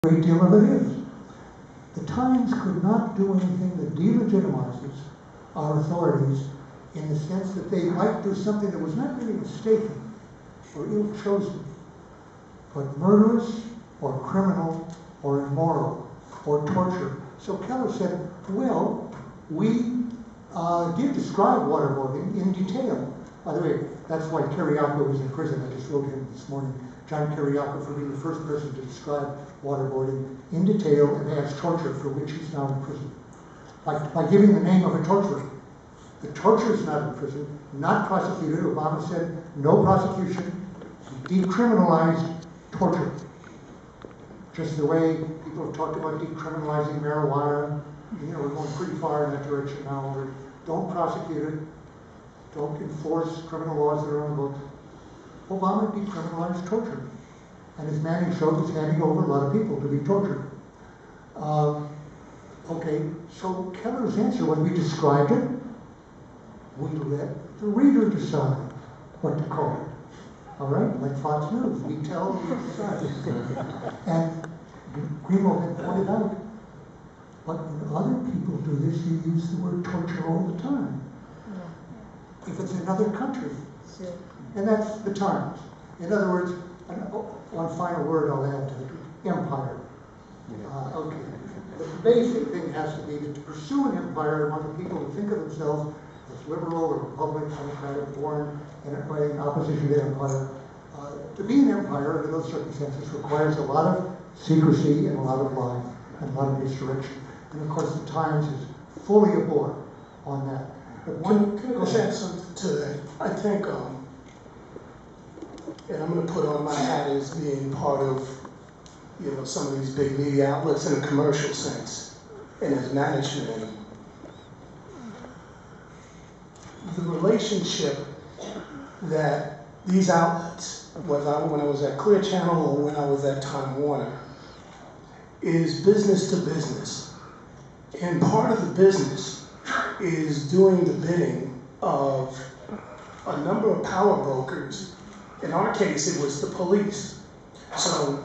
great deal of it is. The Times could not do anything that delegitimizes our authorities in the sense that they might do something that was not really mistaken or ill-chosen, but murderous or criminal or immoral or torture. So Keller said, well, we did describe waterboarding in detail. By the way, that's why Kiriakou was in prison. I just wrote him this morning, John Kiriakou, for being the first person to describe waterboarding in detail and as torture, for which he's now in prison. By giving the name of a torturer. The torturer is not in prison, not prosecuted. Obama said no prosecution, decriminalized torture. Just the way people have talked about decriminalizing marijuana. You know, we're going pretty far in that direction now. Where don't prosecute it, don't enforce criminal laws that are on the books. Obama decriminalized torture. And as Manning showed, is handing over a lot of people to be tortured. Okay, so Keller's answer, when we described it, we let the reader decide what to call it. All right, like Fox News, we tell, we decide. And Greenwald had pointed out, but when other people do this, you use the word torture all the time. If it's another country. And that's the Times. In other words, one final word I'll add to it, empire. Okay. The basic thing has to be that to pursue an empire among the people who think of themselves as liberal or republic, democratic, born in opposition to empire, to be an empire under those circumstances requires a lot of secrecy and a lot of lying and a lot of misdirection. And of course the Times is fully aboard on that. But Can I just add something to that? I think, and I'm going to put on my hat as being part of, you know, some of these big media outlets in a commercial sense, and as management in them. The relationship that these outlets, whether when I was at Clear Channel or when I was at Time Warner, is business to business. And part of the business is doing the bidding of a number of power brokers. In our case, it was the police. So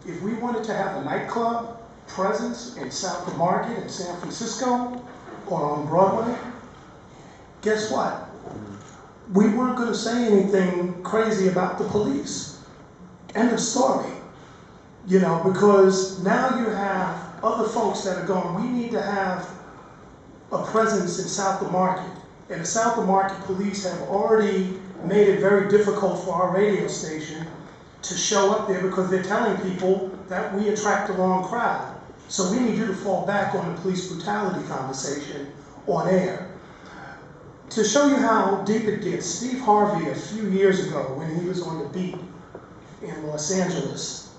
if we wanted to have a nightclub presence in South of Market in San Francisco or on Broadway, guess what? We weren't going to say anything crazy about the police. End of story. You know, because now you have other folks that are going, we need to have a presence in South of Market. And the South of Market police have already made it very difficult for our radio station to show up there because they're telling people that we attract the wrong crowd. So we need you to fall back on the police brutality conversation on air. To show you how deep it gets, Steve Harvey, a few years ago, when he was on the beat in Los Angeles,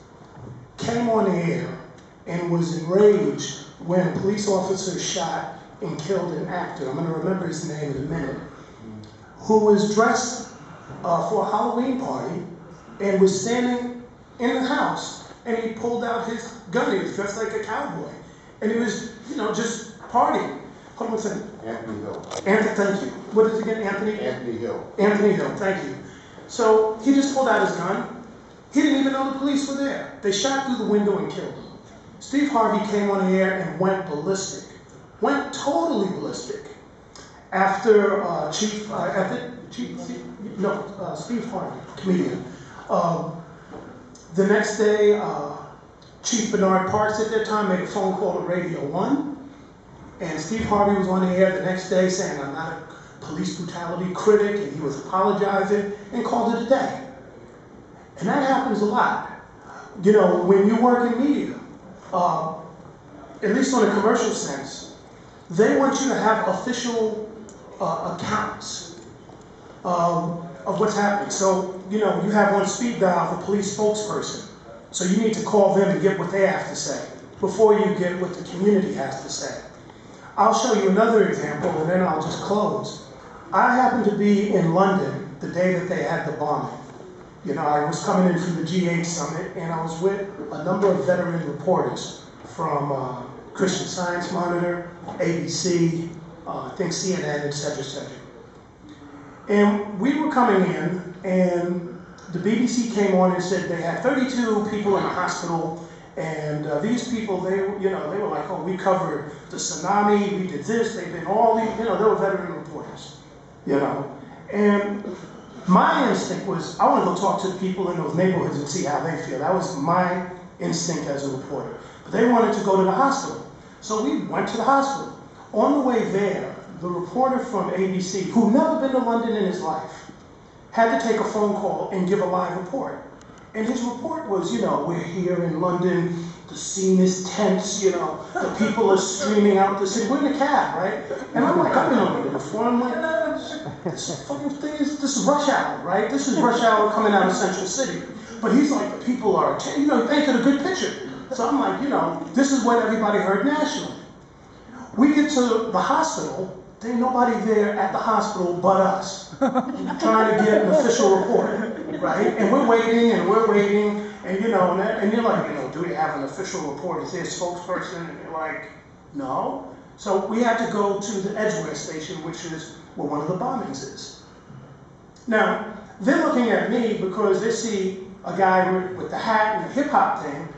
came on the air and was enraged when police officers shot and killed an actor, I'm going to remember his name in a minute, who was dressed for a Halloween party and was standing in the house, and he pulled out his gun. He was dressed like a cowboy, and he was, you know, just partying. Hold on a second. Anthony Hill. Thank you. What is it again, Anthony? Anthony Hill. Anthony Hill, thank you. So he just pulled out his gun. He didn't even know the police were there. They shot through the window and killed him. Steve Harvey came on the air and went ballistic. Went totally ballistic. After Steve Harvey, comedian. The next day, Chief Bernard Parks at that time made a phone call to Radio 1. And Steve Harvey was on the air the next day saying, I'm not a police brutality critic, and he was apologizing and called it a day. And that happens a lot. You know, when you work in media, at least on a commercial sense, they want you to have official accounts of what's happening. So, you know, you have on speed dial the police spokesperson. So you need to call them and get what they have to say before you get what the community has to say. I'll show you another example, and then I'll just close. I happened to be in London the day that they had the bombing. You know, I was coming in from the G8 summit, and I was with a number of veteran reporters from Christian Science Monitor, ABC, I think CNN, et cetera, et cetera. And we were coming in, and the BBC came on and said they had 32 people in the hospital, And these people, they were like, oh, we covered the tsunami, we did this, they've been all these, they were veteran reporters, And my instinct was, I want to go talk to the people in those neighborhoods and see how they feel. That was my instinct as a reporter. But they wanted to go to the hospital. So we went to the hospital. On the way there, the reporter from ABC, who'd never been to London in his life, had to take a phone call and give a live report. And his report was, we're here in London, the scene is tense, the people are streaming out the city. We're in a cab, right? And I'm like, I've been on London before. I'm like, this fucking thing this is rush hour, right? This is rush hour coming out of Central City. But he's like, the people are, he painted a good picture. So I'm like, this is what everybody heard nationally. We get to the hospital, there ain't nobody there at the hospital but us, trying to get an official report, right? And we're waiting, and you're like, do we have an official report? Is there a spokesperson? And you're like, no. So we had to go to the Edgware station, which is where one of the bombings is. Now, they're looking at me because they see a guy with the hat and the hip-hop thing,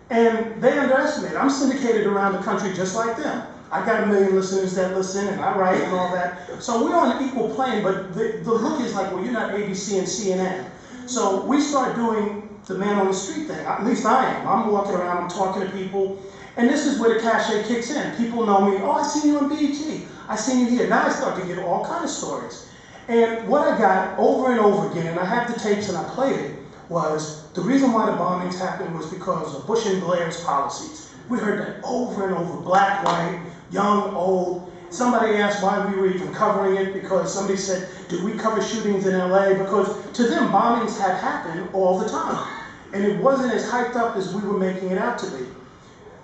and they underestimate. I'm syndicated around the country just like them. I got 1 million listeners that listen, and I write and all that. So we're on an equal plane, but the look is like, well, you're not ABC and CNN. So we start doing the man on the street thing. At least I am. I'm walking around, I'm talking to people, and this is where the cachet kicks in. People know me. Oh, I seen you on BET. I seen you here. Now I start to get all kinds of stories. And what I got over and over again, and I have the tapes and I played it, was the reason why the bombings happened was because of Bush and Blair's policies. We heard that over and over, black, white, young, old. Somebody asked why we were even covering it, because somebody said, did we cover shootings in LA? Because to them, bombings had happened all the time. And it wasn't as hyped up as we were making it out to be.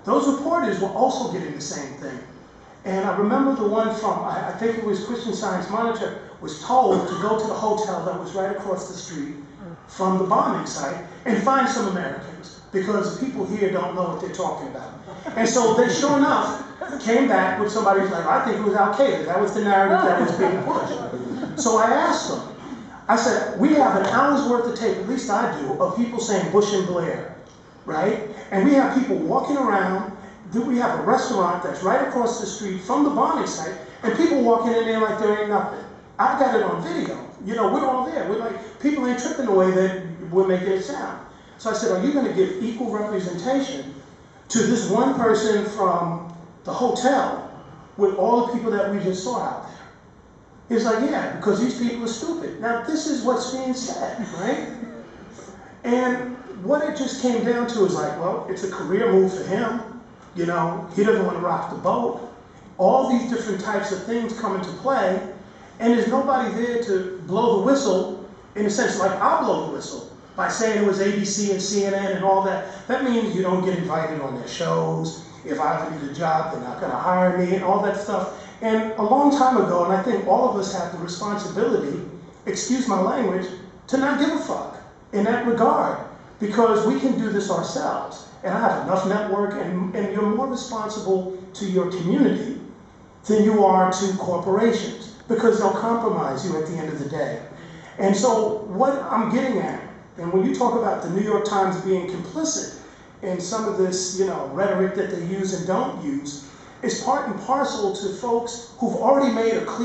Those reporters were also getting the same thing. And I remember the one from, I think it was Christian Science Monitor, was told to go to the hotel that was right across the street from the bombing site and find some Americans, because the people here don't know what they're talking about. And so they, sure enough, came back with somebody who's like, I think it was Al-Qaeda. That was the narrative that was being pushed. So I asked them, I said, we have an hour's worth of tape, at least I do, of people saying Bush and Blair, right? And we have people walking around. We have a restaurant that's right across the street from the bombing site, and people walking in there like there ain't nothing. I got it on video. We're all there. We're like, people ain't tripping the way that we're making it sound. So I said, are you going to give equal representation to this one person from the hotel with all the people that we just saw out there? He's like, yeah, because these people are stupid. Now, this is what's being said, right? And what it just came down to is like, well, it's a career move for him. He doesn't want to rock the boat. All these different types of things come into play, and there's nobody there to blow the whistle, in a sense like I'll blow the whistle by saying it was ABC and CNN and all that. That means you don't get invited on their shows. If I ever need a job, they're not going to hire me and all that stuff. And a long time ago, and I think all of us have the responsibility, excuse my language, to not give a fuck in that regard, because we can do this ourselves. And I have enough network, and you're more responsible to your community than you are to corporations, because they'll compromise you at the end of the day. And so what I'm getting at, and when you talk about the New York Times being complicit in some of this, rhetoric that they use and don't use, is part and parcel to folks who've already made a clear